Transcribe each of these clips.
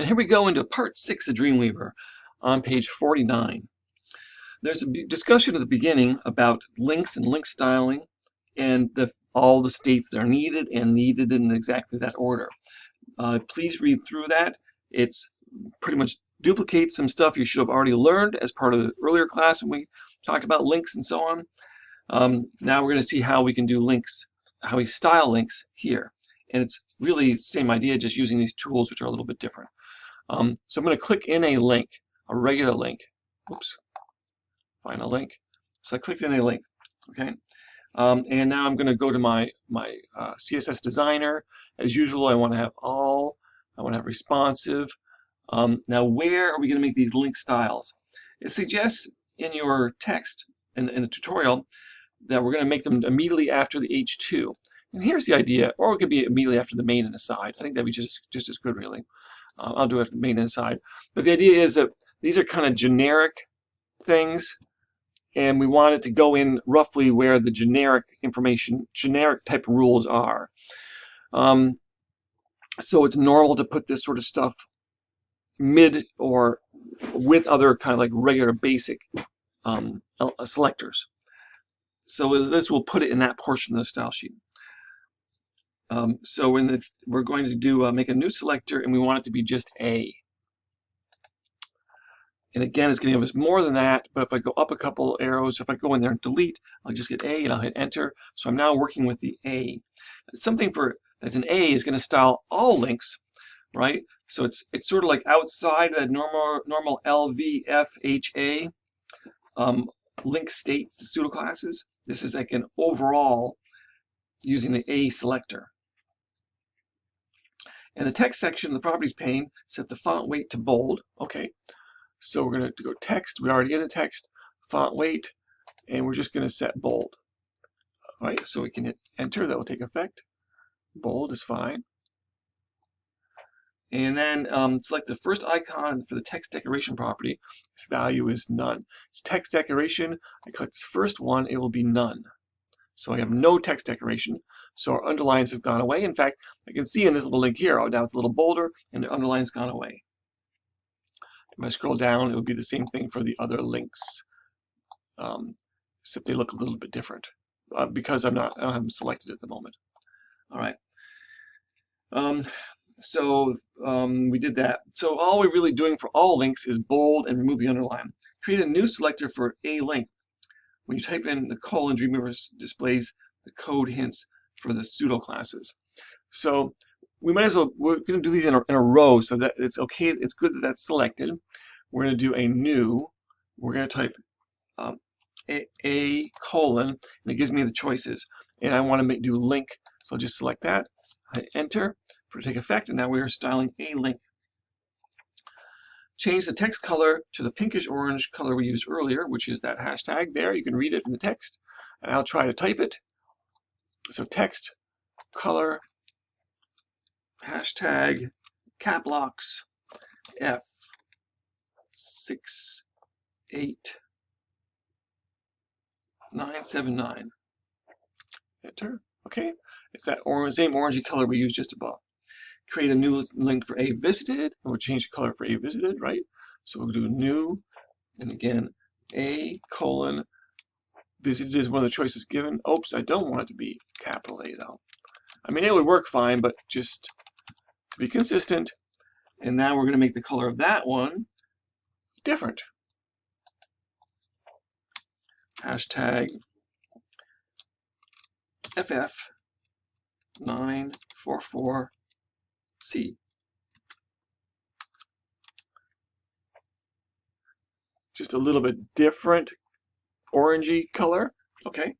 And here we go into part 6 of Dreamweaver on page 49. There's a discussion at the beginning about links and link styling and all the states that are needed and needed in exactly that order. Please read through that. It's pretty much duplicates some stuff you should have already learned as part of the earlier class when we talked about links and so on. Now we're going to see how we can do links, how we style links here. And it's really the same idea, just using these tools, which are a little bit different. So I'm going to click in a link, a regular link. Oops, find a link. So I clicked in a link, okay? And now I'm going to go to my CSS designer. As usual, I want to have all, I want to have responsive. Now where are we going to make these link styles? It suggests in your text, in the tutorial, that we're going to make them immediately after the H2. And here's the idea, or it could be immediately after the main and aside. I think that'd be just as good, really. I'll do it after the main and aside. But the idea is that these are kind of generic things, and we want it to go in roughly where the generic information, generic type rules are. So it's normal to put this sort of stuff mid or with other kind of like regular basic selectors. So this will put it in that portion of the style sheet. So we're going to do make a new selector, and we want it to be just A. And again, it's going to give us more than that, but if I go up a couple arrows, if I go in there and delete, I'll just get A and I'll hit enter. So I'm now working with the A. Something that's an A is going to style all links, right? So it's sort of like outside that normal LVFHA link states, the pseudo classes. This is like an overall using the A selector. In the text section of the properties pane, set the font weight to bold. Okay, so we're going to go text. We're already in the text, font weight, and we're just going to set bold. All right, so we can hit enter. That will take effect. Bold is fine. And then select the first icon for the text decoration property. Its value is none. It's text decoration. I click this first one, it will be none. So I have no text decoration. So our underlines have gone away. In fact, I can see in this little link here, oh, now it's a little bolder and the underline's gone away. If I scroll down, it would be the same thing for the other links, except they look a little bit different because I don't have them selected at the moment. All right. We did that. So all we're really doing for all links is bold and remove the underline. Create a new selector for a link. When you type in the colon, Dreamweaver displays the code hints for the pseudo classes. So we might as well, we're going to do these in a row so that it's okay. It's good that that's selected. We're going to do a new. We're going to type a colon, and it gives me the choices. And I want to do link, so I'll just select that. Hit enter for it to take effect, and now we are styling a link. Change the text color to the pinkish orange color we used earlier, which is that hashtag there. You can read it in the text, and I'll try to type it. So text color hashtag cap locks F68979. Enter. Okay, it's that same orangey color we used just above. Create a new link for a visited, and we'll change the color for a visited, right? So we'll do new, and again, a colon visited is one of the choices given. Oops, I don't want it to be capital A though. I mean, it would work fine, but just to be consistent. And now we're going to make the color of that one different. Hashtag FF944C. Just a little bit different orangey color. Okay.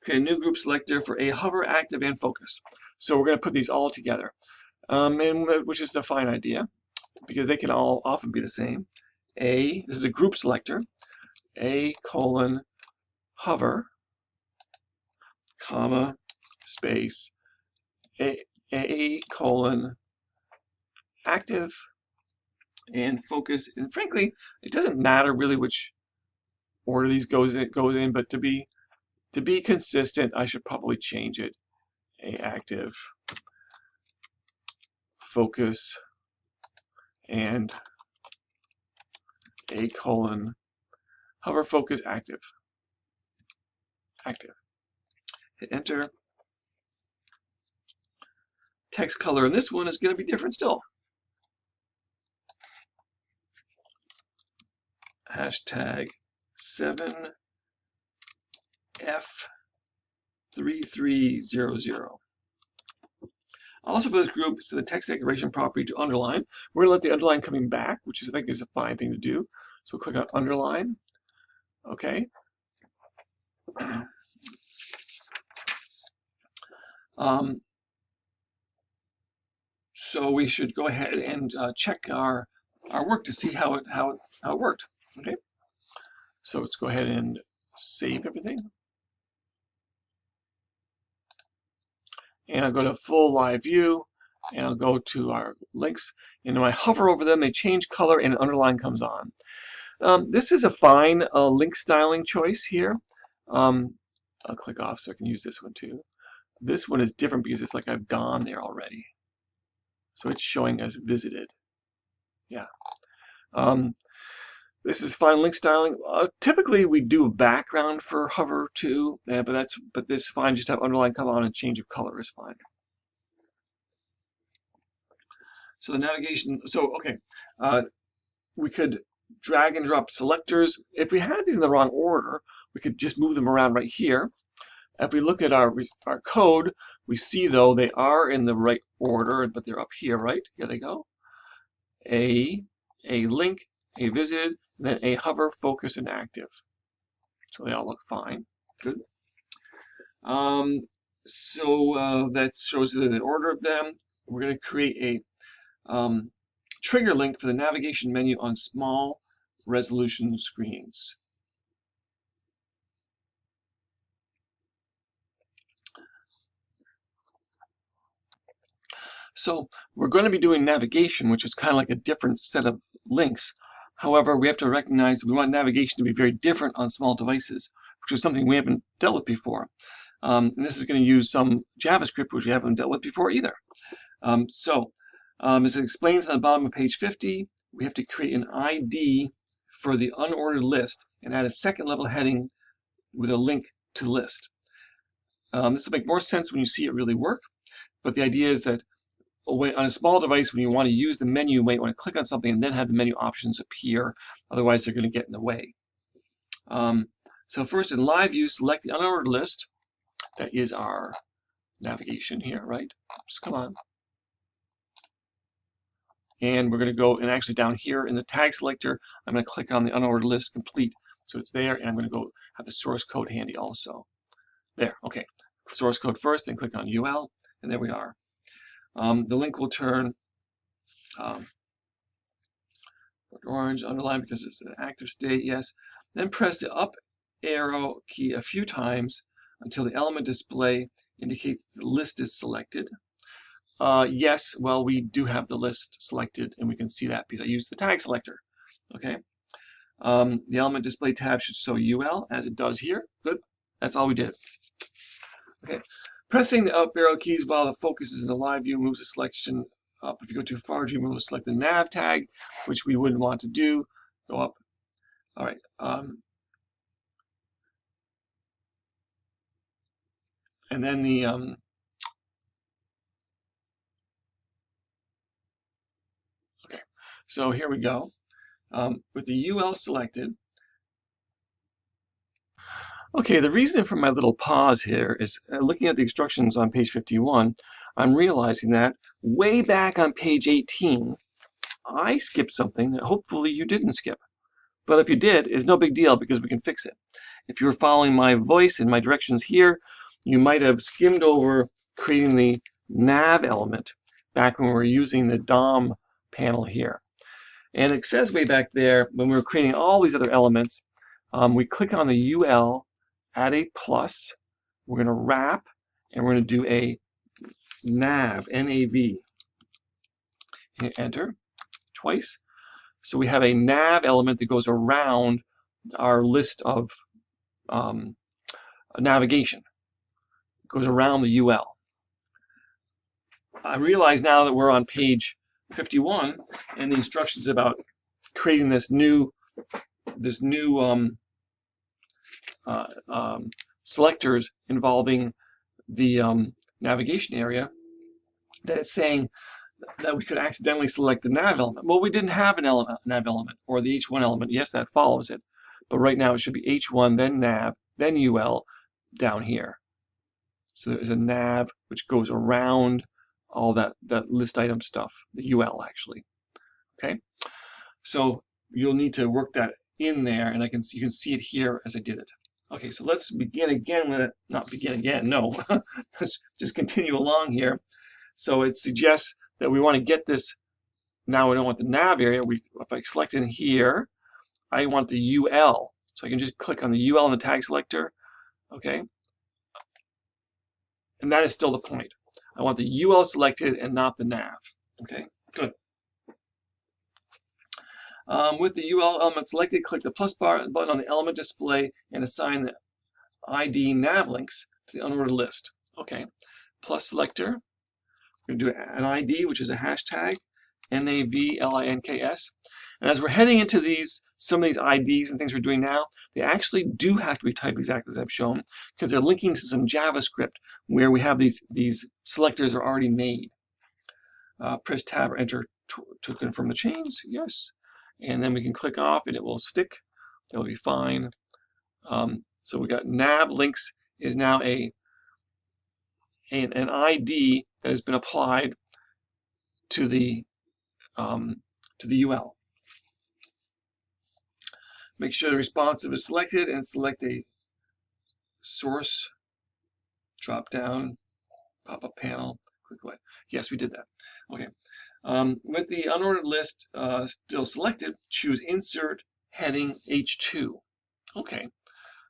Okay, a new group selector for a hover, active, and focus. So we're going to put these all together, which is a fine idea because they can all often be the same. This is a group selector. A colon hover, comma, space, a colon active, and focus. And frankly, it doesn't matter really which order these goes in, but to be consistent, I should probably change it. A active, focus, and a colon hover focus active. Hit enter. Text color in this one is going to be different still. Hashtag 7F3300. Also for this group, so the text decoration property to underline. We're going to let the underline coming back, which I think is a fine thing to do. So we'll click on underline. Okay. So we should go ahead and check our work to see how it worked. Okay. So let's go ahead and save everything. And I'll go to full live view, and I'll go to our links. And when I hover over them, they change color and an underline comes on. This is a fine link styling choice here. I'll click off so I can use this one too. This one is different because it's like I've gone there already. So it's showing as visited. Yeah. This is fine link styling. Typically we do a background for hover too, but this is fine. Just have underline come on and change of color is fine. So the navigation. So okay, we could drag and drop selectors. If we had these in the wrong order, we could just move them around right here. If we look at our code, we see though they are in the right order, but they're up here, right? Here they go. A link, a visited, and then a hover, focus, and active. So they all look fine. Good. So that shows you the order of them. We're going to create a trigger link for the navigation menu on small resolution screens. So we're going to be doing navigation, which is kind of like a different set of links. However, we have to recognize we want navigation to be very different on small devices, which is something we haven't dealt with before. And this is going to use some JavaScript, which we haven't dealt with before either. As it explains on the bottom of page 50, we have to create an ID for the unordered list and add a second level heading with a link to list. This will make more sense when you see it really work, but the idea is that on a small device, when you want to use the menu, you might want to click on something and then have the menu options appear. Otherwise, they're going to get in the way. So first, in live view, select the unordered list. That is our navigation here, right? Just come on. And we're going to go, and actually down here in the tag selector, I'm going to click on the unordered list complete. So it's there, and I'm going to go have the source code handy also. There, okay. Source code first, then click on UL, and there we are. The link will turn orange, underline because it's an active state, yes. Then press the up arrow key a few times until the element display indicates the list is selected. Yes, well, we do have the list selected, and we can see that because I used the tag selector. Okay. The element display tab should show UL as it does here. Good. That's all we did. Okay. Pressing the up arrow keys while the focus is in the live view moves the selection up. If you go too far, Dreamweaver will select the nav tag, which we wouldn't want to do. Go up. All right. And then the okay. So here we go. With the UL selected. Okay, the reason for my little pause here is looking at the instructions on page 51, I'm realizing that way back on page 18, I skipped something that hopefully you didn't skip. But if you did, it's no big deal because we can fix it. If you were following my voice and my directions here, you might have skimmed over creating the nav element back when we were using the DOM panel here. And it says way back there, when we were creating all these other elements, we click on the UL, add a plus, we're going to wrap, and we're going to do a nav, N-A-V. Hit enter twice. So we have a nav element that goes around our list of navigation. It goes around the UL. I realize now that we're on page 51, and the instructions about creating this new selectors involving the navigation area, that it's saying that we could accidentally select the nav element. Well, we didn't have an nav element, or the H1 element. Yes, that follows it. But right now it should be H1, then nav, then UL down here. So there's a nav which goes around all that list item stuff, the UL actually. Okay, so you'll need to work that in there, and you can see it here as I did it. Okay, so let's begin again with it. Not begin again, no. Let's just continue along here. So it suggests that we want to get this. Now we don't want the nav area. If I select in here, I want the UL. So I can just click on the UL in the tag selector. Okay, and that is still the point. I want the UL selected and not the nav. Okay, good. With the UL element selected, click the plus button on the element display and assign the ID nav links to the unordered list. Okay, plus selector. We're going to do an ID, which is a hashtag, NAVLINKS. And as we're heading into some of these IDs and things we're doing now, they actually do have to be typed exactly as I've shown, because they're linking to some JavaScript where we have these selectors are already made. Press tab or enter to confirm the change. Yes. And then we can click off and it will stick. It'll be fine. So we got nav links is now an ID that has been applied to the UL. Make sure the responsive is selected and select a source drop down pop-up panel. Click away. Yes, we did that. Okay. With the unordered list still selected, choose Insert Heading H2. Okay.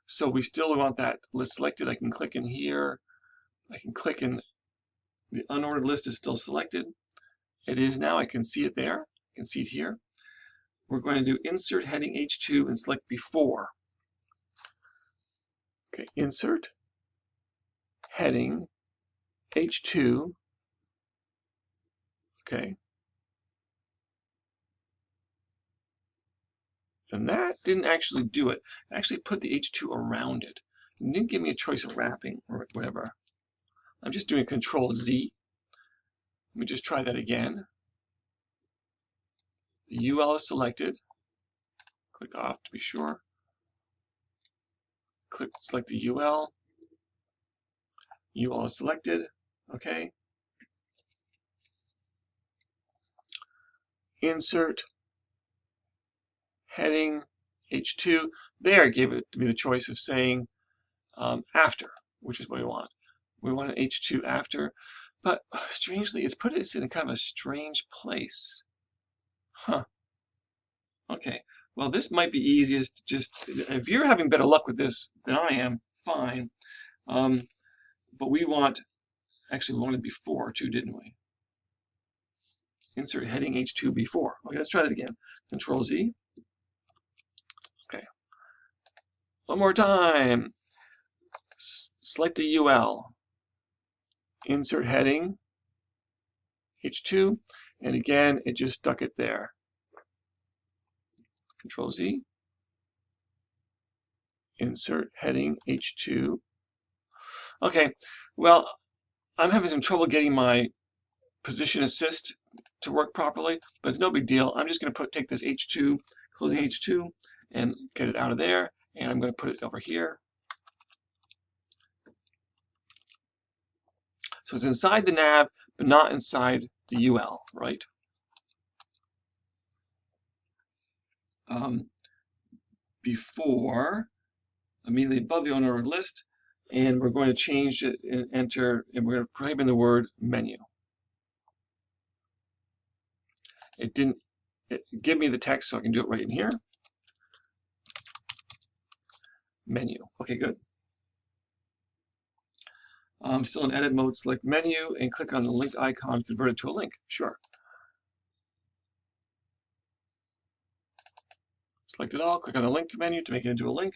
So we still want that list selected. I can click in here. I can click in. The unordered list is still selected. It is now. I can see it there. I can see it here. We're going to do Insert Heading H2 and select Before. Okay, Insert Heading H2. Okay. And that didn't actually do it. I actually put the H2 around it. It didn't give me a choice of wrapping or whatever. I'm just doing Control Z. Let me just try that again. The UL is selected. Click off to be sure. Select the UL. UL is selected. Okay. Insert Heading H2. There, it gave it to me the choice of saying after, which is what we want. We want an H2 after, but strangely, it's put us in a kind of a strange place. Huh. Okay. Well, this might be easiest to just, if you're having better luck with this than I am, fine. But we want, actually we wanted before too, didn't we? Insert Heading H2 before. Okay, let's try that again. Control Z. Okay. One more time. Select the UL. Insert Heading H2. And again, it just stuck it there. Control Z. Insert Heading H2. Okay, well, I'm having some trouble getting my position assist to work properly, but it's no big deal. I'm just going to take this H2, closing H2, and get it out of there, and I'm going to put it over here. So it's inside the nav, but not inside the UL, right? Before, immediately above the unordered list, and we're going to change it and enter, and we're going to type in the word menu. It didn't give me the text, so I can do it right in here. Menu. Okay, good. I'm still in edit mode. Select menu and click on the linked icon, convert it to a link. Sure. Select it all, click on the link menu to make it into a link.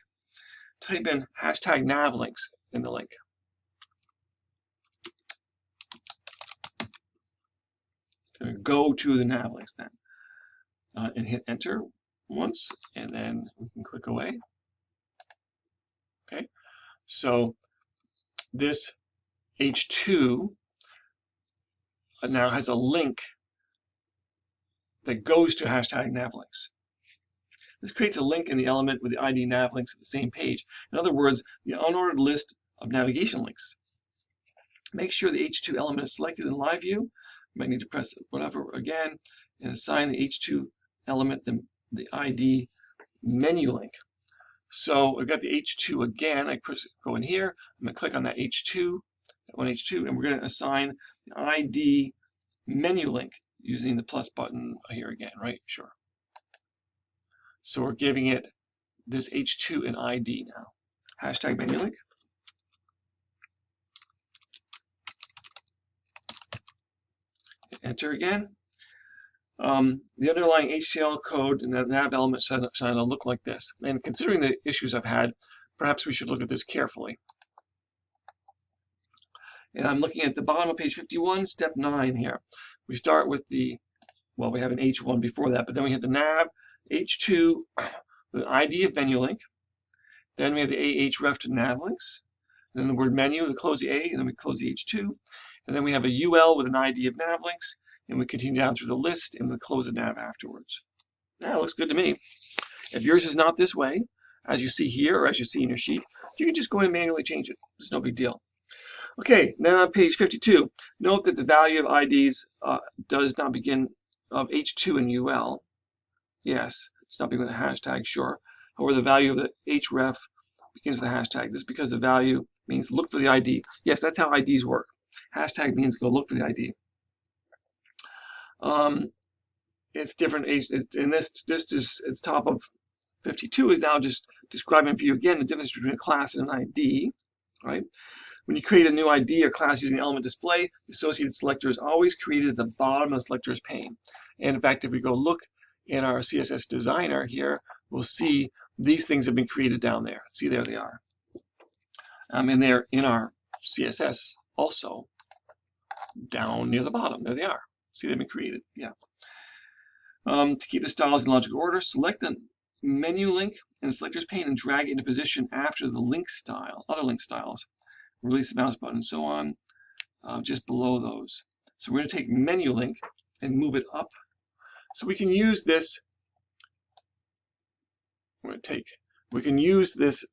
Type in hashtag nav links in the link. go to the nav links then. And hit enter once, and then we can click away. Okay, so this H2 now has a link that goes to hashtag navlinks. This creates a link in the element with the ID navlinks at the same page. In other words, the unordered list of navigation links. Make sure the H2 element is selected in live view. You might need to press whatever again and assign the H2 element the ID menu link. So I've got the H2 again. I go in here. I'm going to click on that H2, that one H2, and we're going to assign the ID menu link using the plus button here again, right? Sure. So we're giving it this H2 an ID now. Hashtag menu link. Enter again. The underlying HTML code and the nav element sign will look like this. And considering the issues I've had, perhaps we should look at this carefully. And I'm looking at the bottom of page 51, step 9 here. We start with the, well, we have an H1 before that, but then we have the nav, H2, the ID of menu link. Then we have the ahref to nav links. Then the word menu, we close the A, and then we close the H2. And then we have a UL with an ID of nav links. And we continue down through the list, and we close the nav afterwards. That looks good to me. If yours is not this way, as you see here, or as you see in your sheet, you can just go in and manually change it. It's no big deal. Okay, then on page 52, note that the value of IDs does not begin of H2 and UL. Yes, it's not begin with a hashtag, sure. However, the value of the href begins with a hashtag. This is because the value means look for the ID. Yes, that's how IDs work. Hashtag means go look for the ID. It's different. And this is it's top of 52 is now just describing for you again the difference between a class and an ID, right? When you create a new ID or class using element display, the associated selector is always created at the bottom of the selector's pane. And in fact, if we go look in our CSS designer here, we'll see these things have been created down there. See, there they are. And they're in our CSS also down near the bottom. There they are. See, they've been created. Yeah. To keep the styles in logical order, select the menu link in the selector's pane and drag it into position after the link style, other link styles. Release the mouse button and so on, just below those. So we're going to take menu link and move it up. So we can use this. We can use this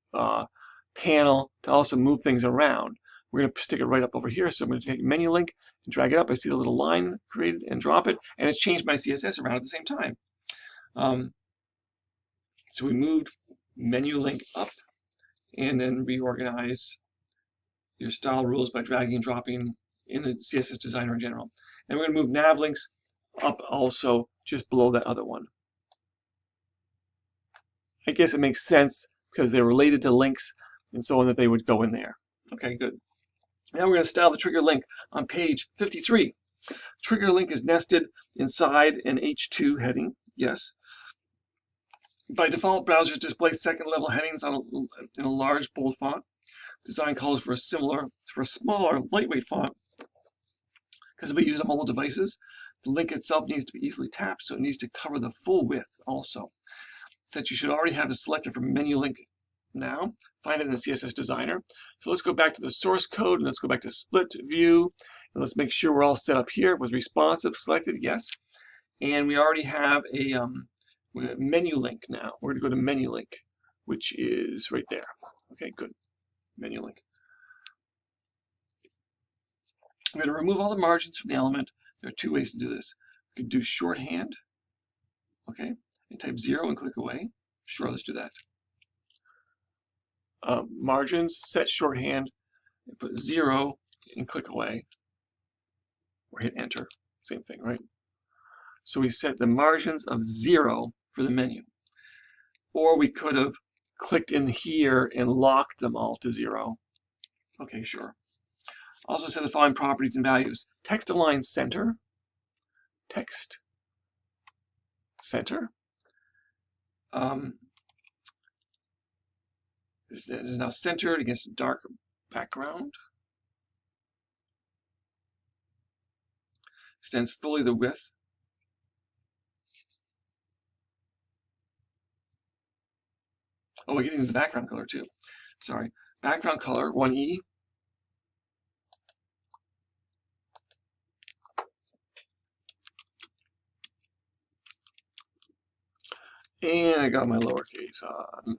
panel to also move things around. We're going to stick it right up over here. So I'm going to take menu link and drag it up. I see the little line created and drop it, and it's changed my CSS around at the same time. So we moved menu link up, and then reorganize your style rules by dragging and dropping in the CSS designer in general. And we're going to move nav links up also just below that other one. I guess it makes sense because they're related to links and so on that they would go in there. Okay, good. Now we're going to style the trigger link on page 53. Trigger link is nested inside an H2 heading. Yes. By default, browsers display second-level headings in a large bold font. Design calls for a smaller, lightweight font because we use on mobile devices. The link itself needs to be easily tapped, so it needs to cover the full width also. Since you should already have it selected from menu link now, find it in the CSS designer. So let's go back to the source code and let's go back to split view and let's make sure we're all set up here with responsive selected, yes. And we already have a menu link now. We're going to go to menu link, which is right there. Okay, good. Menu link. I'm going to remove all the margins from the element. There are two ways to do this. We could do shorthand, okay, and type 0 and click away. Sure, let's do that. Margins, set shorthand, and put 0 and click away, or hit enter. Same thing, right? So we set the margins of 0 for the menu. Or we could have clicked in here and locked them all to 0. Okay, sure. Also set the following properties and values. Text align center. Text center. This is now centered against a dark background. extends fully the width. Oh, we're getting the background color too. Sorry. Background color, 1E. And I got my lowercase on.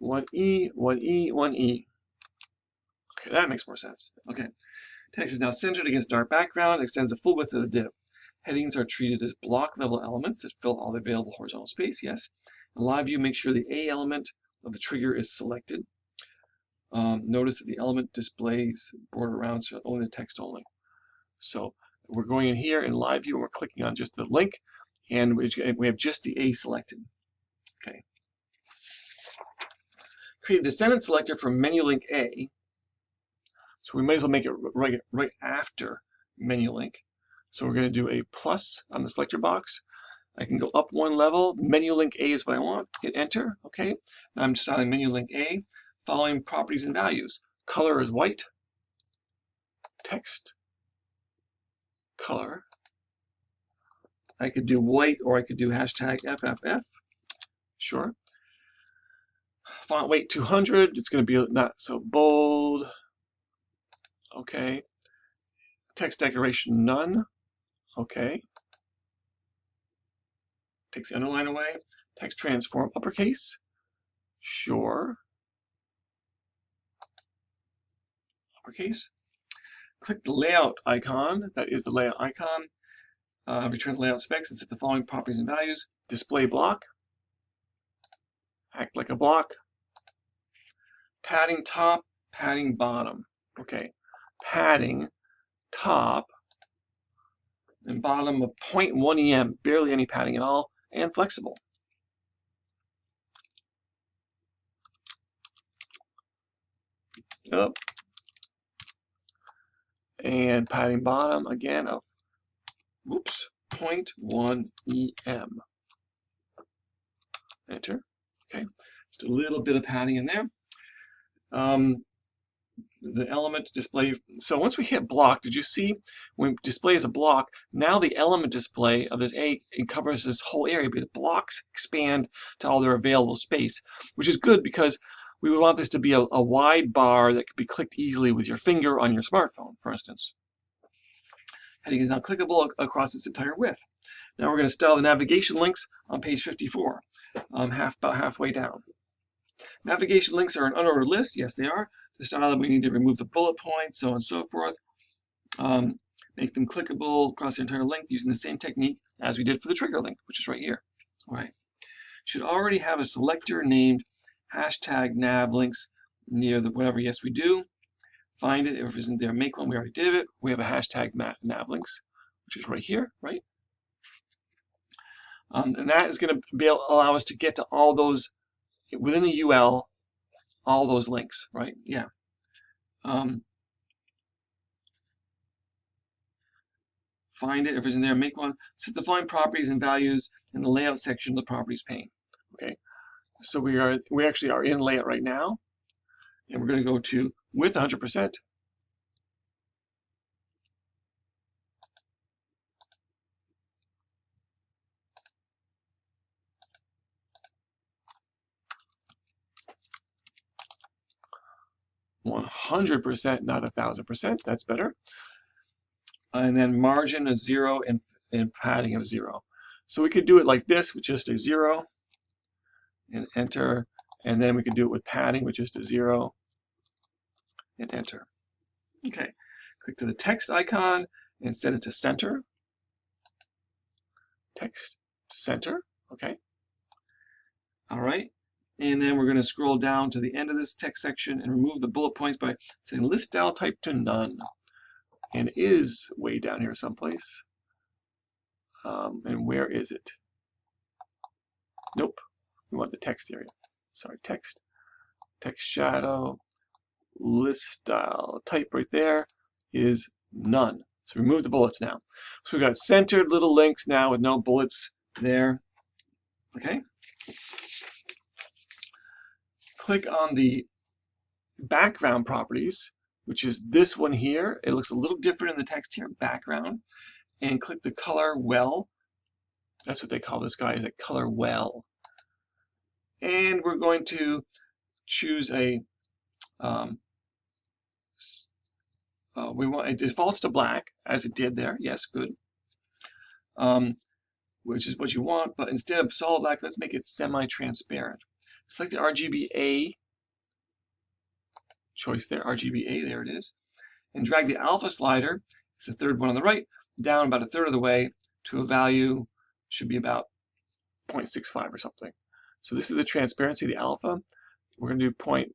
1E, 1E, 1E. Okay, that makes more sense. Okay. Text is now centered against dark background, extends the full width of the div. Headings are treated as block level elements that fill all the available horizontal space, yes. In live view, make sure the A element of the trigger is selected. Notice that the element displays border around, so only the text only. So we're going in here in live view and we're clicking on just the link, and we have just the A selected. Okay. Create a descendant selector for menu link A. So we may as well make it right after menu link. So we're going to do a plus on the selector box. I can go up one level. Menu link A is what I want. Hit enter. Okay. Now I'm styling menu link A. Following properties and values. Color is white. Text. Color. I could do white or I could do hashtag FFF. Sure. Font weight 200. It's going to be not so bold. Okay. Text decoration none. Okay. Takes the underline away. Text transform uppercase. Sure. Uppercase. Click the layout icon. That is the layout icon. Return the layout specs and set the following properties and values. Display block. Act like a block. Padding top, padding bottom. Okay. Padding top and bottom of 0.1 EM. Barely any padding at all. And flexible. Up. And padding bottom again of 0.1 EM. Enter. Okay. Just a little bit of padding in there. The element display. So once we hit block, did you see when display is a block, now the element display of this A covers this whole area because blocks expand to all their available space, which is good because we would want this to be a wide bar that could be clicked easily with your finger on your smartphone, for instance. Heading is now clickable across its entire width. Now we're going to style the navigation links on page 54, about halfway down. Navigation links are an unordered list. Yes, they are. To style them, we need to remove the bullet points, so on and so forth. Make them clickable across the entire length using the same technique as we did for the trigger link, which is right here. All right. Should already have a selector named hashtag nav links near the whatever. Yes, we do. Find it. If it isn't there, make one. We already did it. We have a hashtag nav links, which is right here, right? And that is going to allow us to get to all those within the UL, all those links, right? Yeah. Find it. If it's in there, make one. Set the following properties and values in the layout section of the properties pane. Okay. So we actually are in layout right now, and we're going to go to with 100%. %, not 1000%. That's better. And then margin of 0 and padding of 0. So we could do it like this with just a 0 and enter, and then we could do it with padding with just a 0 and enter. Okay, click to the text icon and set it to center. Text center. Okay. All right. And then we're going to scroll down to the end of this text section and remove the bullet points by setting list style type to none. And is way down here someplace. And where is it? Nope. We want the text area. Sorry, text. Text shadow. List style type right there is none. So remove the bullets now. So we've got centered little links now with no bullets there. Okay. Click on the background properties which is this one here. It looks a little different in the text here, background, and click the color well. That's what they call this guy, the color well. And we're going to choose a, we want, it defaults to black, as it did there. Yes, good. Which is what you want, but instead of solid black, let's make it semi-transparent. Select the RGBA choice there, RGBA, there it is, and drag the alpha slider, it's the third one on the right, down about a third of the way to a value, should be about 0.65 or something. So this is the transparency, the alpha. We're going to do point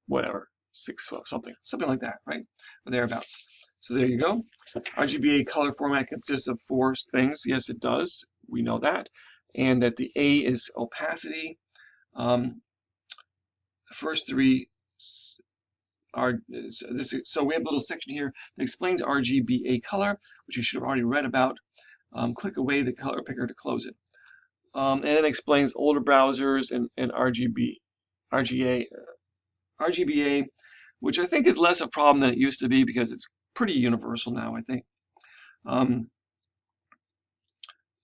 whatever, 6 something like that, right? Or thereabouts. So there you go. RGBA color format consists of 4 things. Yes, it does. We know that. And that the A is opacity. The first 3 are so we have a little section here that explains RGBA color, which you should have already read about. Click away the color picker to close it. And it explains older browsers and RGBA, which I think is less a problem than it used to be because it's pretty universal now, I think.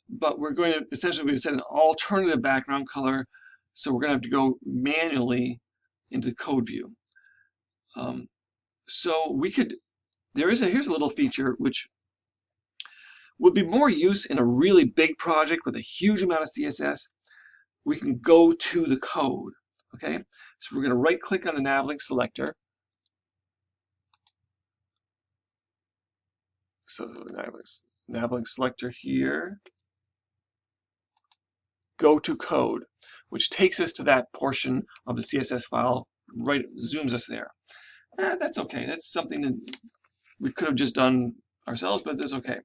But we're going to essentially set an alternative background color, so we're going to have to go manually into code view. So we could, here's a little feature which would be more use in a really big project with a huge amount of CSS. We can go to the code, okay? So we're going to right click on the navlink selector. So navlink selector here. Go to code, which takes us to that portion of the CSS file, right, zooms us there. That's okay. That's something that we could have just done ourselves, but that's okay.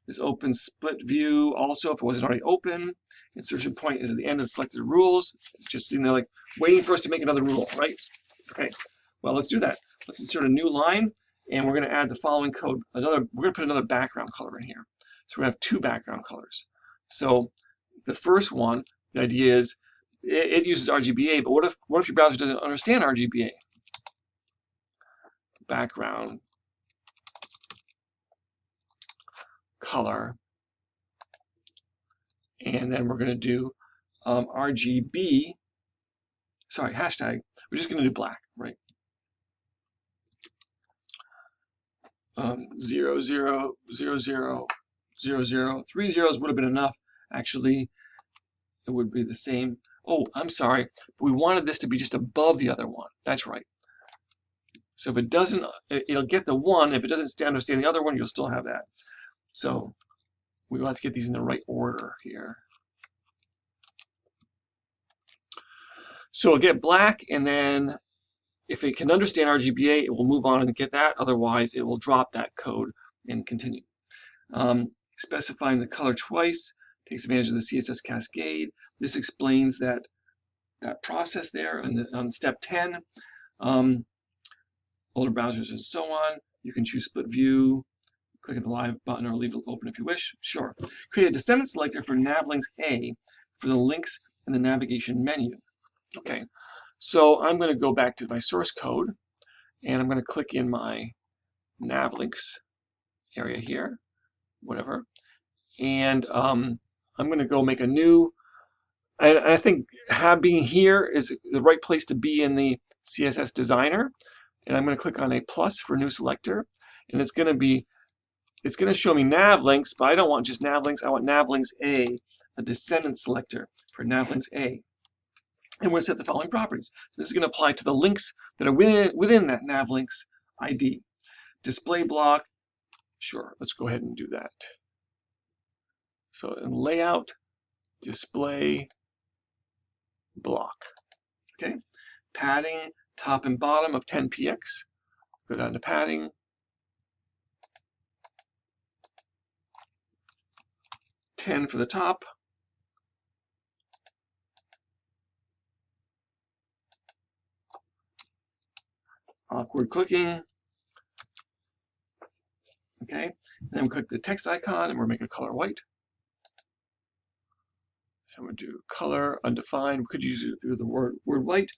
This open split view also, if it wasn't already open. Insertion point is at the end of the selected rules. It's just sitting there like waiting for us to make another rule, right? Okay, well, let's do that. Let's insert a new line, and we're going to add the following code. We're going to put another background color in here. So we're going to have 2 background colors. So the first one, the idea is it uses RGBA, but what if your browser doesn't understand RGBA? Background color, and then we're going to do RGB. Sorry, hashtag. We're just going to do black, right? 0, 0, 0, 0, 0, 0. 3 zeros would have been enough. Actually, it would be the same. Oh, I'm sorry. We wanted this to be just above the other one. That's right. So if it doesn't, it'll get the 1. If it doesn't understand the other one, you'll still have that. So we want to get these in the right order here. So it'll get black, and then if it can understand RGBA, it will move on and get that. Otherwise, it will drop that code and continue. Specifying the color twice takes advantage of the CSS cascade. This explains that process there on step 10. Older browsers and so on. You can choose split view, click on the live button, or leave it open if you wish. Sure. Create a descendant selector for navlinks A for the links in the navigation menu. Okay, so I'm going to go back to my source code, and I'm going to click in my navlinks area here, whatever, and I'm going to go make a new. I think being here is the right place to be in the CSS designer, and I'm going to click on a plus for new selector, and it's going to show me navlinks, but I don't want just navlinks. I want navlinks A, a descendant selector for navlinks A. And we're going to set the following properties. So this is going to apply to the links that are within that navlinks ID. Display block, sure, let's go ahead and do that. So in layout, display block. Okay, padding, top and bottom of 10 px. Go down to padding. $10 for the top. Awkward clicking. Okay, then we click the text icon and we'll make a color white. And we'll do color undefined. We could use the word white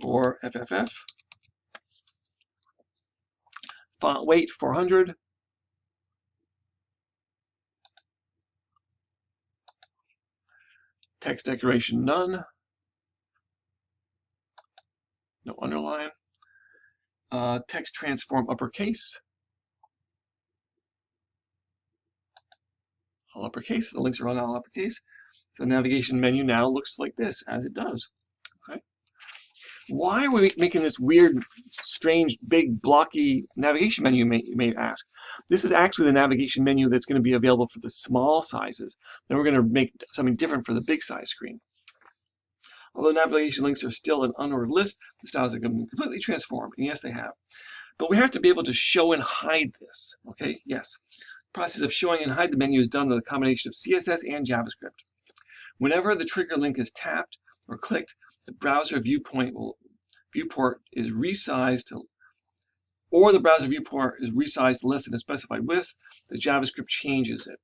or FFF. Font weight 400. Text decoration none. No underline. Text transform uppercase. All uppercase. The links are all uppercase. So the navigation menu now looks like this, as it does. Okay. Why are we making this weird, strange, big, blocky navigation menu, you may ask? This is actually the navigation menu that's going to be available for the small sizes. Then we're going to make something different for the big size screen. Although navigation links are still an unordered list, the styles have been completely transformed. And yes, they have. But we have to be able to show and hide this. Okay, yes. The process of showing and hide the menu is done with a combination of CSS and JavaScript. Whenever the trigger link is tapped or clicked, the browser viewport is resized to, or the browser viewport is resized to less than a specified width. The JavaScript changes it.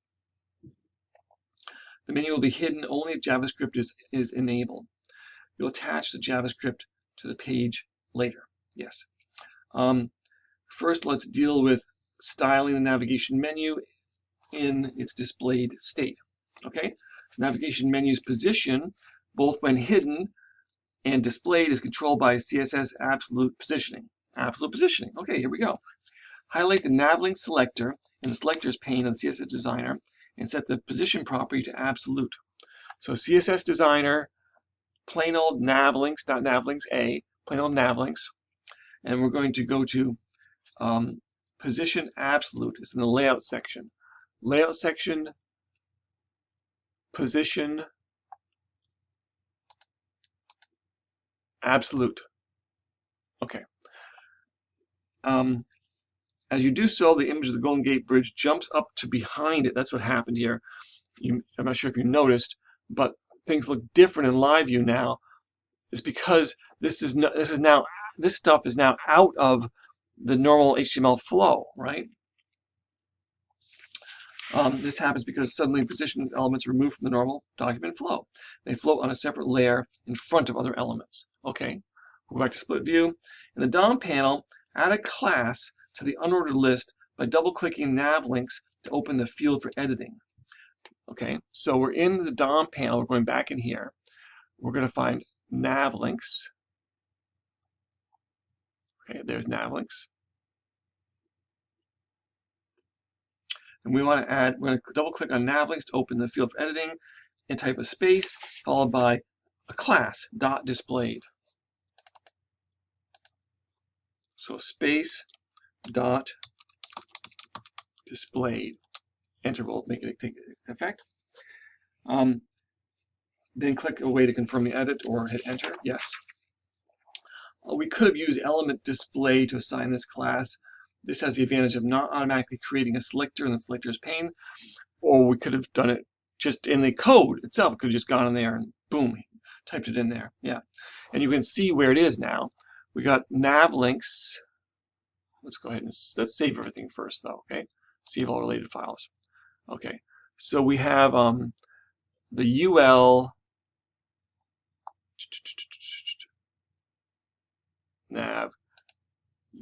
The menu will be hidden only if JavaScript is enabled. You'll attach the JavaScript to the page later. Yes. First, let's deal with styling the navigation menu in its displayed state. Okay. Navigation menu's position, both when hidden and displayed, is controlled by CSS absolute positioning. Absolute positioning. Okay, here we go. Highlight the navlink selector in the selectors pane on CSS Designer and set the position property to absolute. So CSS Designer, plain old navlinks, not navlinks A, plain old navlinks, and we're going to go to position absolute. It's in the layout section. Layout section, position absolute. Okay. As you do so, the image of the Golden Gate Bridge jumps up to behind it. That's what happened here. I'm not sure if you noticed, but things look different in live view now. It's because this stuff is now out of the normal HTML flow, right? This happens because suddenly position elements are removed from the normal document flow. They float on a separate layer in front of other elements. Okay, we'll go back to split view. In the DOM panel, add a class to the unordered list by double-clicking navlinks to open the field for editing. Okay, so we're in the DOM panel. We're going back in here. We're going to find navlinks. Okay, there's navlinks. And we want to add, we're going to double click on navlinks to open the field for editing and type a space followed by a class, dot displayed. So space, dot displayed. Enter will make it take effect. Then click away to confirm the edit or hit enter. Yes. We could have used element display to assign this class. This has the advantage of not automatically creating a selector in the selectors pane, or we could have done it just in the code itself. It could have just gone in there and boom, typed it in there. Yeah, and you can see where it is now. We got navlinks. Let's go ahead and let's save everything first, though. Okay, save all related files. Okay, so we have the UL nav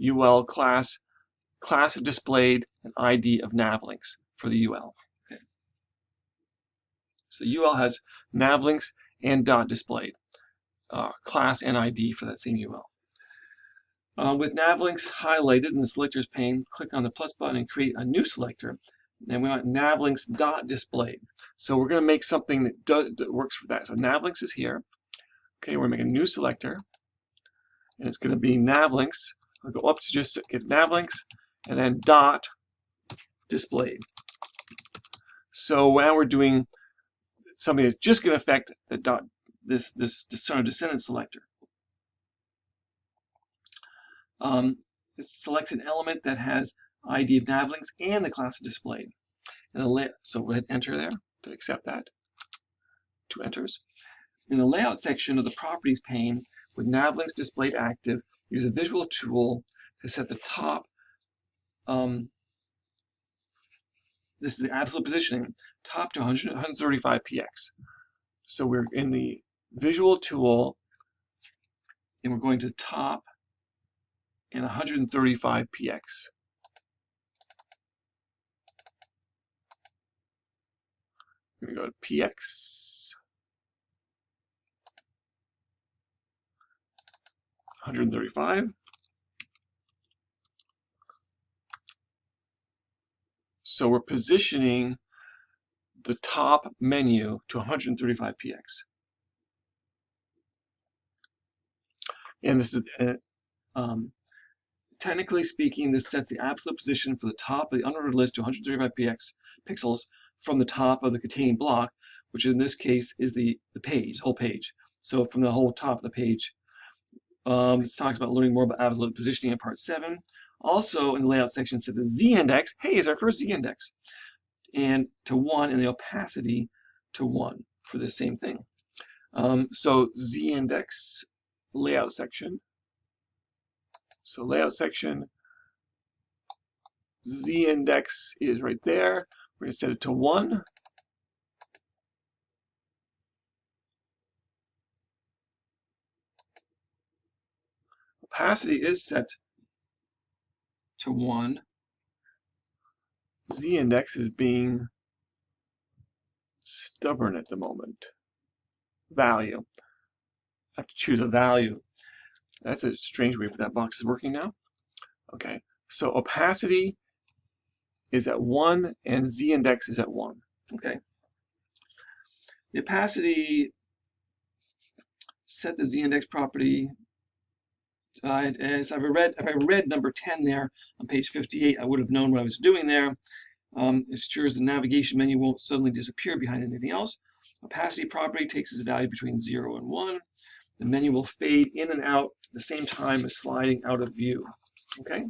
UL class of displayed and ID of navlinks for the UL. Okay. So UL has navlinks and dot displayed, class and ID for that same UL. With navlinks highlighted in the selectors pane, click on the plus button and create a new selector. And we want navlinks dot displayed. So we're going to make something that works for that. So navlinks is here. Okay, we're making a new selector, and it's going to be navlinks. I'll go up to just get navlinks, and then dot displayed. So now we're doing something that's just going to affect the dot this sort of descendant selector. It selects an element that has ID of navlinks and the class of displayed. And so we'll hit enter there to accept that. 2 enters. In the layout section of the properties pane, with navlinks displayed active, use a visual tool to set the top. This is the absolute positioning, top to 135 px. So we're in the visual tool, and we're going to top in 135 px. going to go to PX 135. So we're positioning the top menu to 135 PX. And this is, technically speaking, this sets the absolute position for the top of the unordered list to 135 pixels from the top of the containing block, which in this case is the page, whole page. So from the whole top of the page. This talks about learning more about absolute positioning in part 7. Also in the layout section set the z-index, hey, is our first z-index, and to 1, and the opacity to 1 for the same thing. So z-index, layout section. So layout section, z-index is right there. We're going to set it to 1. Opacity is set to 1. Z-index is being stubborn at the moment. Value. I have to choose a value. That's a strange way for that box is working now. Okay, so opacity is at 1 and z-index is at 1. Okay. The opacity, set the z-index property. As if I read number 10 there on page 58, I would have known what I was doing there. It ensures the navigation menu won't suddenly disappear behind anything else. Opacity property takes its value between 0 and 1. The menu will fade in and out at the same time as sliding out of view. Okay?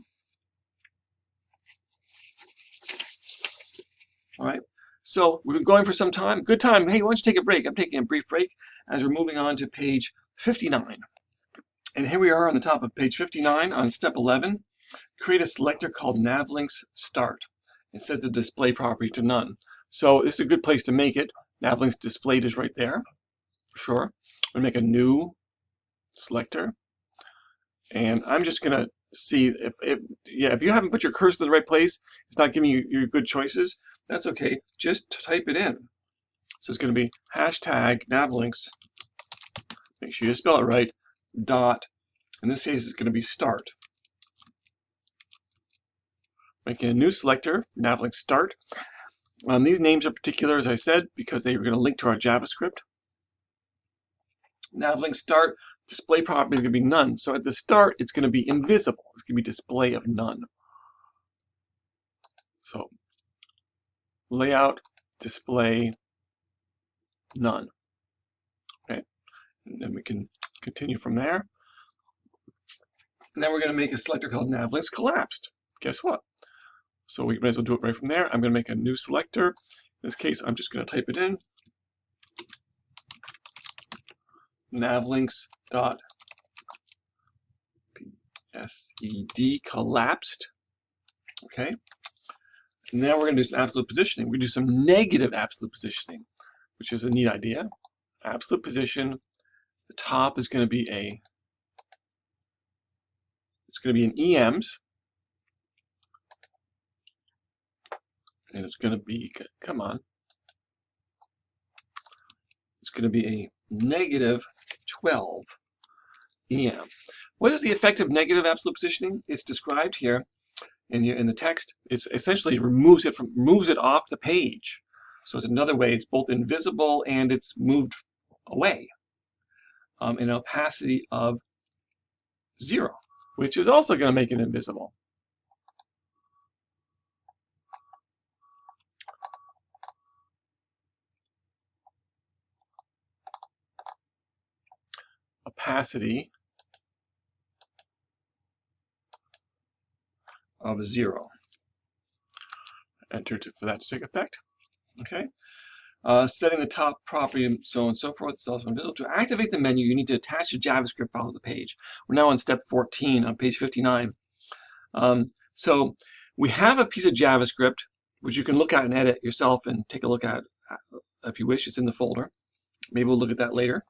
All right. So we've been going for some time. Good time. Hey, why don't you take a break? I'm taking a brief break as we're moving on to page 59. And here we are on the top of page 59 on step 11. Create a selector called navlinks start and set the display property to none. So this is a good place to make it. Navlinks displayed is right there. Sure. We'll make a new selector. And I'm just going to see if you haven't put your cursor in the right place, it's not giving you your good choices. That's okay. Just type it in. So it's going to be hashtag navlinks. Make sure you spell it right. Dot. In this case, it's going to be start. Making a new selector, navlinks start. These names are particular, as I said, because they were going to link to our JavaScript. Navlinks start, display property is going to be none. So at the start, it's going to be invisible. It's going to be display of none. So layout, display, none. Okay, and then we can continue from there. And then we're going to make a selector called navlinks collapsed. Guess what? So we might as well do it right from there. I'm going to make a new selector. In this case, I'm just going to type it in. Navlinks dot psed collapsed. Okay. And now we're going to do some absolute positioning. We do some negative absolute positioning, which is a neat idea. Absolute position. The top is going to be an EMs. And it's going to be, come on, it's going to be a negative 12 EM. What is the effect of negative absolute positioning? It's described here in the text. It's essentially removes it off the page. So it's another way. It's both invisible and it's moved away. An opacity of 0, which is also going to make it invisible. Opacity of 0. Enter for that to take effect. Okay. Setting the top property and so on and so forth. It's also invisible. To activate the menu, you need to attach a JavaScript file to the page. We're now on step 14 on page 59. So we have a piece of JavaScript which you can look at and edit yourself and take a look at if you wish. It's in the folder. Maybe we'll look at that later.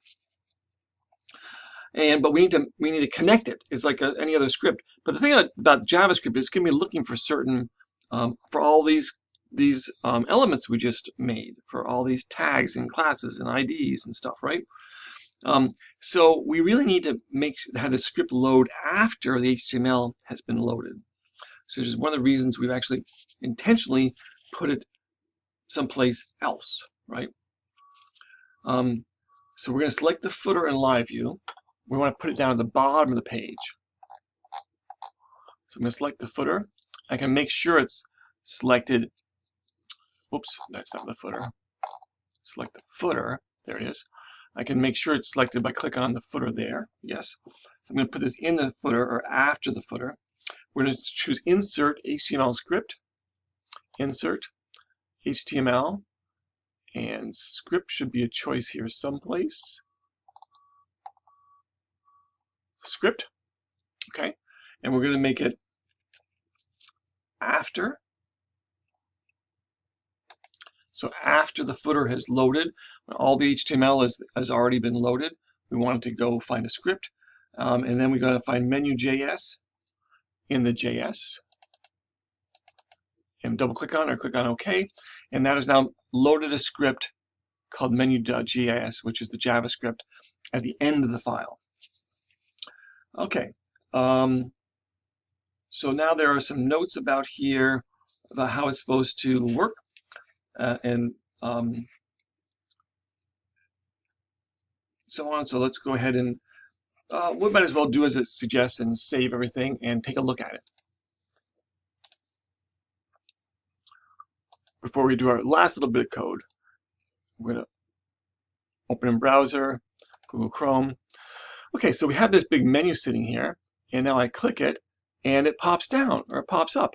But we need to connect it. It's like any other script. But the thing about JavaScript is it's going to be looking for certain for all these these elements we just made for all these tags and classes and IDs and stuff, right? So we really need to have the script load after the HTML has been loaded. So this is one of the reasons we've actually intentionally put it someplace else, right? So we're going to select the footer in live view. We want to put it down at the bottom of the page. So I'm going to select the footer. I can make sure it's selected. Oops, that's not the footer. Select the footer. There it is. I can make sure it's selected by clicking on the footer there. Yes. So I'm going to put this in the footer or after the footer. We're going to choose Insert HTML Script. Insert HTML. And script should be a choice here someplace. Script. Okay. And we're going to make it after. So after the footer has loaded, when all the HTML has already been loaded, we want to go find a script. And then we're going to find menu.js in the JS. And double click on it or click on OK. And that has now loaded a script called menu.js, which is the JavaScript at the end of the file. Okay. So now there are some notes about here about how it's supposed to work. So on. So let's go ahead and we might as well do as it suggests and save everything and take a look at it. Before we do our last little bit of code, we're going to open in browser, Google Chrome. Okay, so we have this big menu sitting here, and now I click it, and it pops down, or it pops up.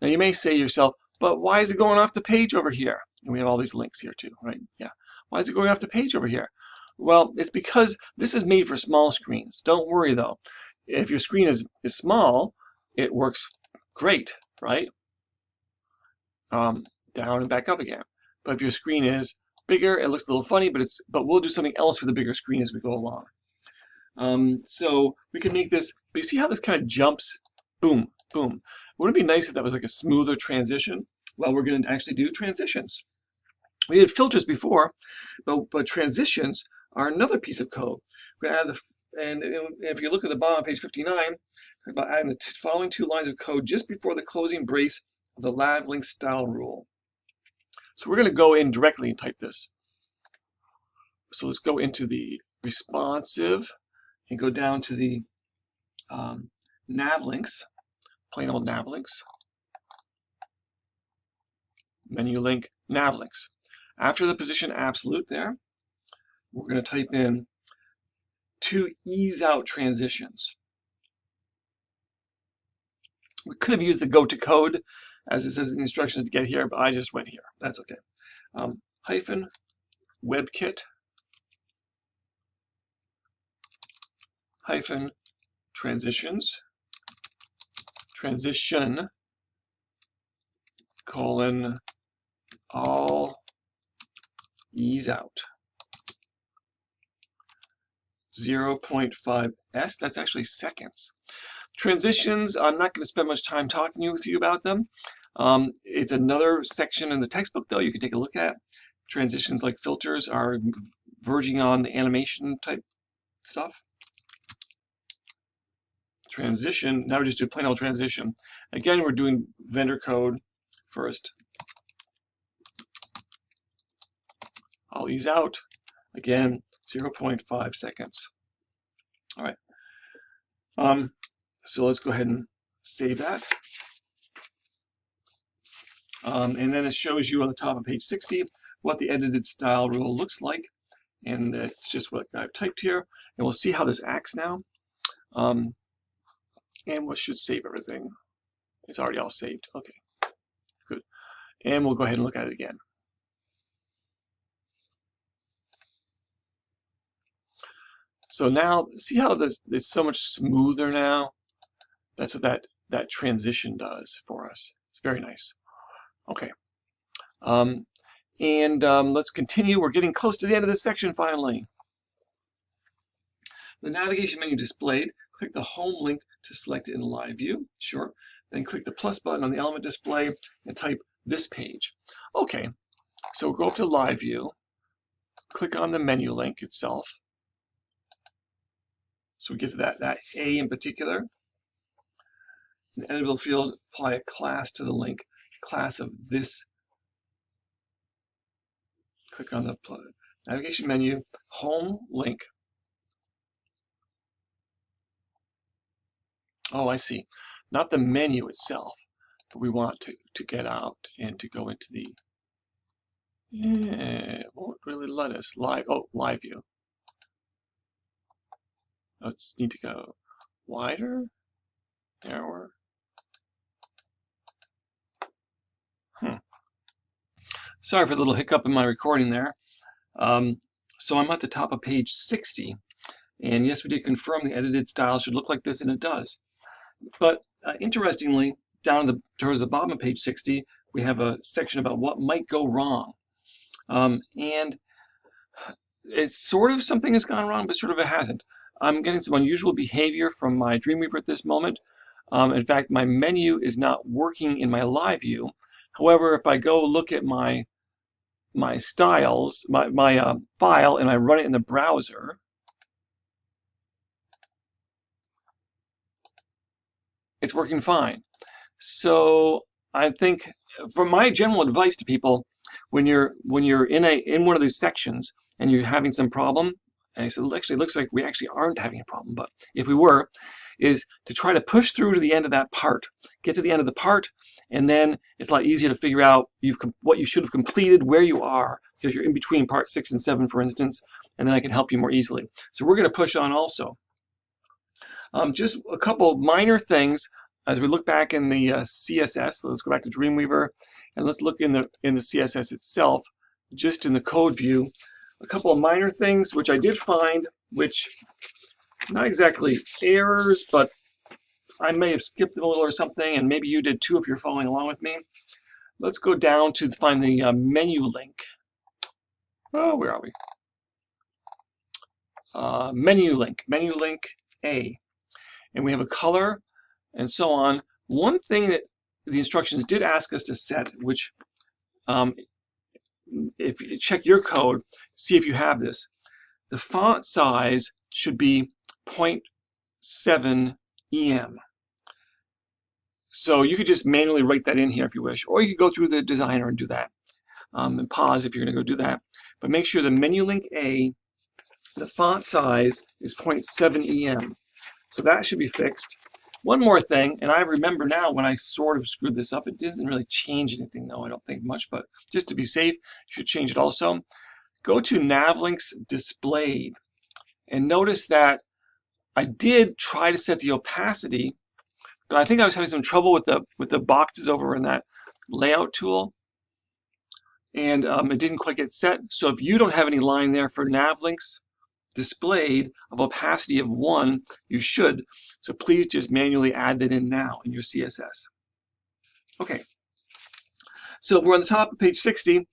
Now you may say to yourself, but why is it going off the page over here? And we have all these links here too, right? Yeah. Why is it going off the page over here? Well, it's because this is made for small screens. Don't worry though. If your screen is small, it works great, right? Down and back up again. But if your screen is bigger, it looks a little funny, but we'll do something else for the bigger screen as we go along. So we can make this, but you see how this kind of jumps, boom, boom. Wouldn't it be nice if that was like a smoother transition? Well, we're going to actually do transitions. We did filters before, but transitions are another piece of code. We're going to add and if you look at the bottom of page 59, about adding the following 2 lines of code just before the closing brace of the lav link style rule. So we're going to go in directly and type this. So let's go into the responsive and go down to the nav links, plain old nav links, menu link nav links. After the position absolute there, we're going to type in 2 ease out transitions. We could have used the go to code as it says in the instructions to get here, but I just went here. That's okay. Hyphen WebKit hyphen transitions transition colon all ease out 0.5 s. That's actually seconds. Transitions, I'm not going to spend much time talking with you about them. It's another section in the textbook, though, you can take a look at. Transitions like filters are verging on the animation type stuff. Transition, now we just do plain old transition. Again, we're doing vendor code first. I'll ease out. Again, 0.5 seconds. All right. So let's go ahead and save that. And then it shows you on the top of page 60 what the edited style rule looks like. And it's just what I've typed here. And we'll see how this acts now. And we should save everything. It's already all saved. Okay, good. And we'll go ahead and look at it again. So now, see how it's so much smoother now? That's what that transition does for us. It's very nice. Okay. Let's continue. We're getting close to the end of this section finally. The navigation menu displayed. Click the home link to select it in live view. Sure. Then click the plus button on the element display and type this page. Okay, so go up to Live View, click on the menu link itself. So we get to that A in particular. In the editable field, apply a class to the link, class of this. Click on the navigation menu, home link. Oh, I see. Not the menu itself, but we want to get out and to go into the, it won't really let us, live view. Let's need to go wider, narrower. Sorry for the little hiccup in my recording there. So I'm at the top of page 60. And yes, we did confirm the edited style should look like this, and it does. But interestingly, down towards the bottom of page 60, we have a section about what might go wrong. And it's sort of something has gone wrong, but sort of it hasn't. I'm getting some unusual behavior from my Dreamweaver at this moment. In fact, my menu is not working in my live view. However, if I go look at my styles, my file, and I run it in the browser, it's working fine. So I think, for my general advice to people, when you're in one of these sections and you're having some problem, and I said, actually, it looks like we actually aren't having a problem, but if we were, is to try to push through to the end of that part. Get to the end of the part, and then it's a lot easier to figure out what you should have completed, where you are, because you're in between part 6 and 7, for instance, and then I can help you more easily. So we're going to push on also. Just a couple minor things as we look back in the CSS. So let's go back to Dreamweaver, and let's look in the CSS itself, just in the code view. A couple of minor things which I did find, which not exactly errors, but I may have skipped them a little or something, and maybe you did too if you're following along with me. Let's go down to find the menu link. Oh, where are we? Menu link A. And we have a color and so on. One thing that the instructions did ask us to set, which if you check your code, see if you have this. The font size should be 0.7 EM. So you could just manually write that in here if you wish, or you could go through the designer and do that. And pause if you're going to go do that. But make sure the menu link A, the font size is 0.7 EM. So that should be fixed. One more thing, and I remember now when I sort of screwed this up, it doesn't really change anything though, I don't think much, but just to be safe, you should change it also. Go to Navlinks Displayed, and notice that I did try to set the opacity, but I think I was having some trouble with the boxes over in that layout tool, and it didn't quite get set. So if you don't have any line there for Navlinks Displayed of opacity of 1, you should. So please just manually add that in now in your CSS. Okay. So we're on the top of page 60.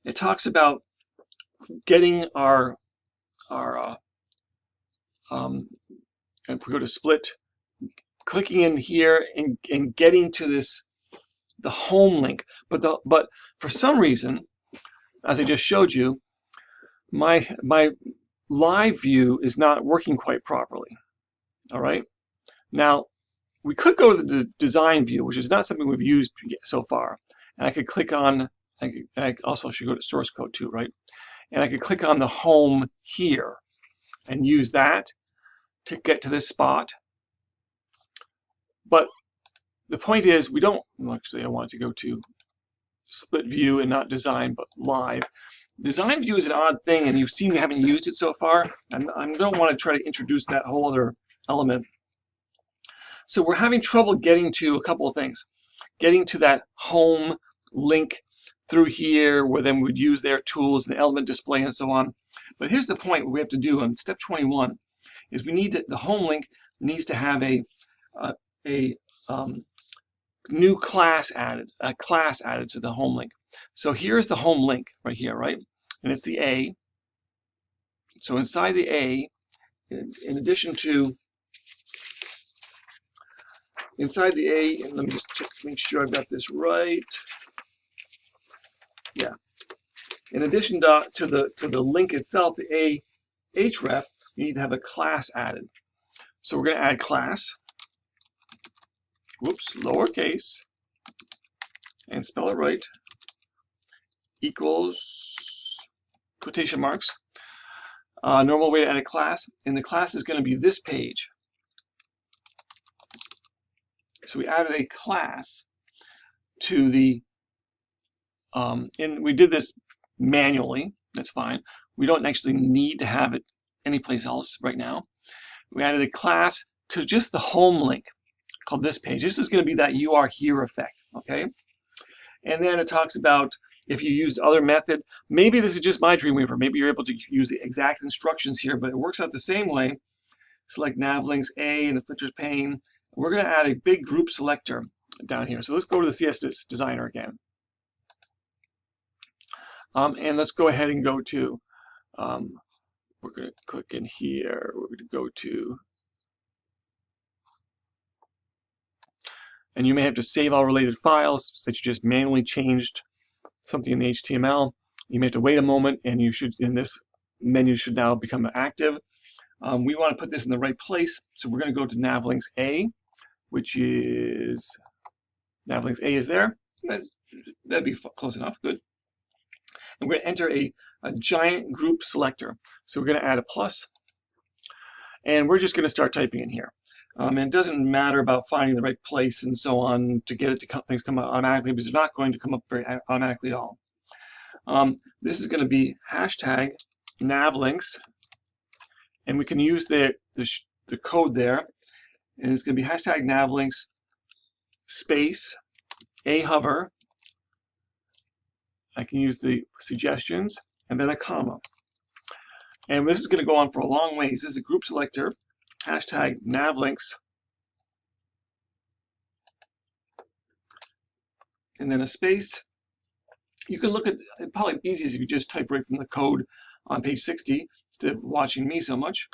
It talks about getting our if we go to split, clicking in here and getting to the home link. But for some reason, as I just showed you, my live view is not working quite properly. All right. Now we could go to the design view, which is not something we've used so far. And I could click on. I also should go to source code too, right? And I could click on the home here and use that to get to this spot. But the point is, we don't. Well, actually, I want to go to split view and not design, but live. Design view is an odd thing, and you've seen me haven't used it so far. And I don't want to try to introduce that whole other element. So we're having trouble getting to a couple of things. Getting to that home link through here, where then we'd use their tools and the element display and so on. But here's the point: what we have to do on step 21 is we need the home link needs to have a new class added, to the home link. So here's the home link right here, right? And it's the A. So inside the A, in addition to inside the A, and let me just check, make sure I've got this right. Yeah. In addition to the link itself, the A href, you need to have a class added. So we're going to add class. Whoops, lowercase, and spell it right. Equals quotation marks. Normal way to add a class, and the class is going to be this page. So we added a class to the, and we did this manually. That's fine. We don't actually need to have it anyplace else right now. We added a class to just the home link called this page. This is going to be that you are here effect, okay? And then it talks about if you used other method. Maybe this is just my Dreamweaver. Maybe you're able to use the exact instructions here, but it works out the same way. Select nav links A in the filters pane. We're going to add a big group selector down here. So let's go to the CSS designer again. And let's go ahead and go to, we're going to click in here. We're going to go to, and you may have to save all related files since you just manually changed something in the HTML. You may have to wait a moment, and you should, in this menu should now become active. We want to put this in the right place, so we're going to go to navlinks A, which is, navlinks A is there. That'd be close enough, good. And we're going to enter a giant group selector. So we're going to add a plus, and we're just going to start typing in here. And it doesn't matter about finding the right place and so on to get it to things come up automatically, because they're not going to come up very automatically at all. This is going to be hashtag navlinks, and we can use the code there, and it's going to be hashtag navlinks space a hover. I can use the suggestions and then a comma. And this is going to go on for a long ways. This is a group selector, hashtag navlinks, and then a space. You can look at, probably easiest if you just type right from the code on page 60 instead of watching me so much.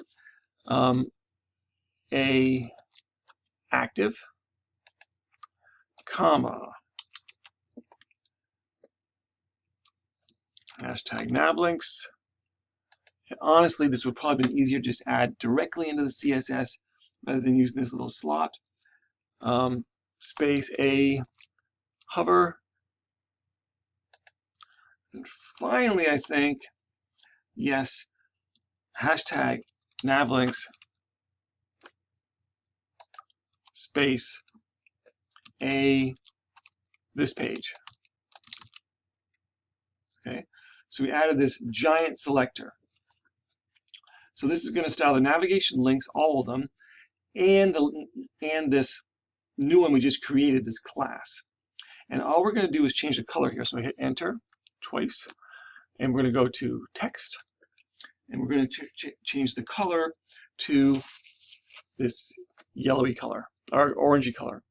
A active, comma, hashtag navlinks. And honestly, this would probably have been easier to just add directly into the CSS rather than using this little slot. Space a hover. And finally, I think, yes, hashtag navlinks space a this page. Okay, so we added this giant selector. So this is going to style the navigation links, all of them, and this new one we just created, this class. And all we're going to do is change the color here. So I hit enter twice, and we're going to go to text, and we're going to change the color to this yellowy color, or orangey color.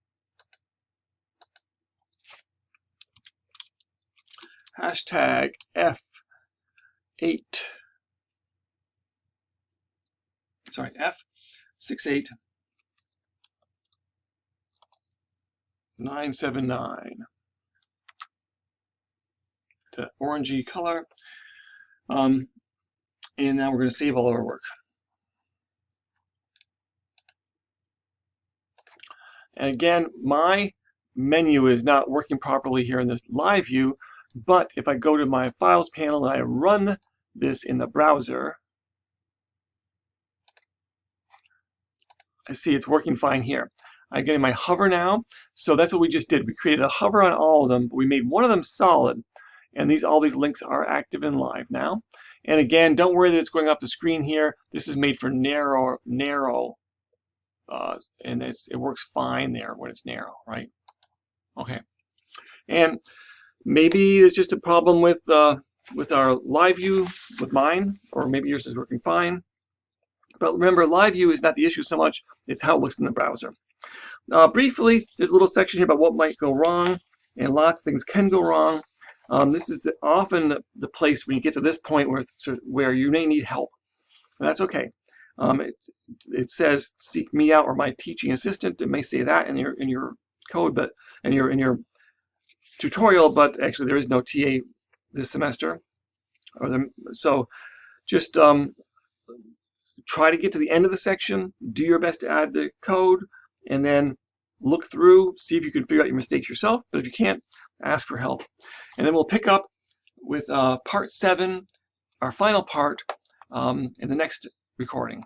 Hashtag F8, sorry, F68979. The orangey color. And now we're going to save all of our work. And again, my menu is not working properly here in this live view, but if I go to my files panel and I run this in the browser, I see it's working fine here. I'm getting my hover now, so that's what we just did. We created a hover on all of them, but we made one of them solid, and all these links are active and live now. And again, don't worry that it's going off the screen here. This is made for narrow, and it works fine there when it's narrow, right? Okay, and maybe it's just a problem with our live view, with mine, or maybe yours is working fine. But remember, live view is not the issue so much, it's how it looks in the browser. Briefly, there's a little section here about what might go wrong, and lots of things can go wrong. This is often the place when you get to this point where you may need help. And that's okay. It says seek me out or my teaching assistant. It may say that in your code, but in your tutorial, but actually there is no TA this semester. So just try to get to the end of the section, do your best to add the code, and then look through, see if you can figure out your mistakes yourself. But if you can't, ask for help. And then we'll pick up with part 7, our final part, in the next recording.